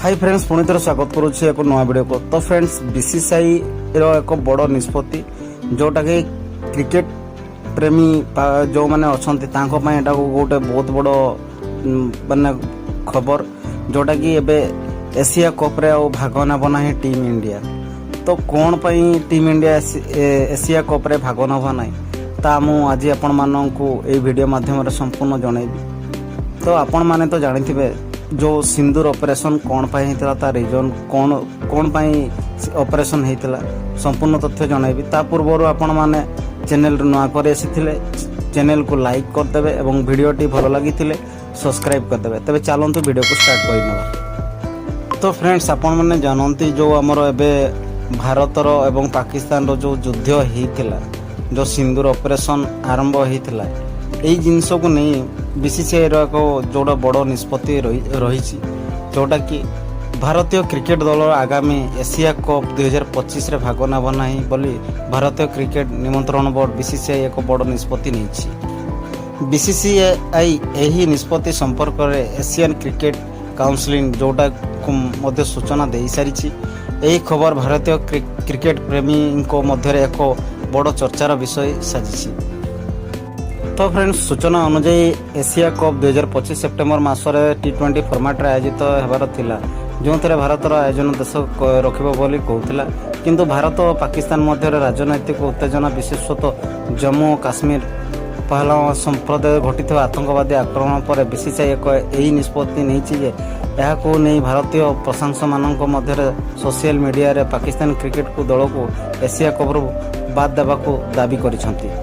Hi friends पुणी थर स्वागत करुच्छे एक नया वीडियो को। तो फ्रेंड्स बीसीसीआई रो एक बड़ निष्पत्ति जोटा कि क्रिकेट प्रेमी जो मैंने अच्छा गोटे बहुत बड़ माने खबर जोटा कि एबे एशिया कप रे भाग नब ना टीम इंडिया। तो कौन पाई टीम इंडिया एशिया कप रे भाग नब ना ता मु आज आपण माननकु ए वीडियो माध्यम संपूर्ण जनइबी। तो आपण माने तो जानिथिबे जो सिंदूर ऑपरेशन कौन पाई होता ता रीजन कौन पाई ऑपरेशन होता संपूर्ण तथ्य जनइबी। ता पूर्व आपण माने चैनल नुआ कर चैनल को लाइक करदेवे और वीडियोटी भल लगी सब्सक्राइब करदेवे। तेज चलतु वीडियो को स्टार्ट कर। तो फ्रेंड्स आपण मैंने जानती जो आमर एवं भारतर एवं पाकिस्तान रो जो युद्ध होता जो सिंदूर ऑपरेशन आरंभ होता यही जिनस को नहीं बीसीसीआई एक जोड़ा बड़ निष्पत्ति रही जोटा कि भारतीय क्रिकेट दल आगामी एशिया कप 2025 रे भाग नब ना बोली भारतीय क्रिकेट निमंत्रण बोर्ड बीसीसीआई एक बड़ निष्पत्ति नहीं। बीसीसीआई यही निष्पत्ति संपर्क में एशियन क्रिकेट काउंसिल जोटा को सूचना दे सारी। यही खबर भारतीय क्रिकेट प्रेमी मध्य एक बड़ चर्चार विषय साजिश। तो फ्रेंड्स सूचना अनुजाई एशिया कप 2025 सेप्टेम्बर मासरे T20 फॉर्मेट आयोजित होबार थिला जो थे भारतर आयोजन देश रखिबो कहूला किंतु भारत और पाकिस्तान मध्य राजनैतिक उत्तेजना विशेषतः जम्मू और काश्मीर पहलगाम संप्रदाय घटी आतंकवादी आक्रमण पर बीसीसीआई एक यही निष्पत्ति नहीं भारतीय प्रशंसक मानक मध्य सोशल मीडिया रे पाकिस्तान क्रिकेट को दल को एशिया कप बाद देवा दाबी करिसेंती।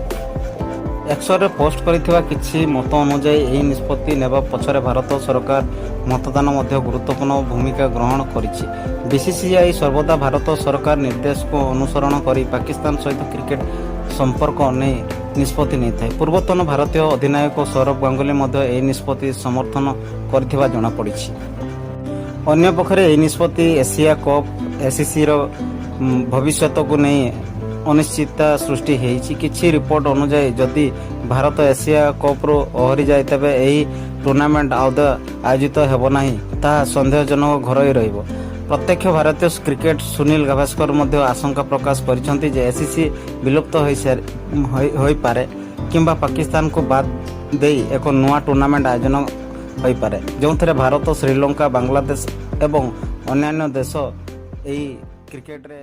एक्सरे पोस्ट करिथिबा किछि मत अनुजाई यही निष्पत्ति नेबा पछरे भारत सरकार मतदान मध्य गुरुत्वपूर्ण भूमिका ग्रहण करिछि। बीसीसीआई सर्वदा भारत सरकार निर्देश को अनुसरण करी पाकिस्तान सहित क्रिकेट संपर्क नहीं निष्पत्ति नहीं थाए। पूर्वतन भारतीय अधिनायक सौरभ गांगुली मध्य यही निष्पत्ति समर्थन करिथिबा जणा पड़िछि। अन्य पक्षरे यही निष्पत्ति एशिया कप एसीसी रो भविष्यत को नहीं अनिश्चितता सृष्टि होती। किछि रिपोर्ट अनुजाई जदि भारत एशिया कप रू ओहरी जाए तेबे यही टूर्नामेंट आयोजित हेब नाही ताहा संदेहजनक घर ही रहिबो। प्रत्यक्ष भारतीय क्रिकेट सुनील गाभास्कर मध्य आशंका प्रकाश करिसेंती जे एसीसी विलुप्त होई पारे किंबा पाकिस्तान को बाद देई एक नुआ टूर्नामेंट आयोजन होई पारे जो भारत श्रीलंका बांग्लादेश एवं अन्य देश यही क्रिकेट रे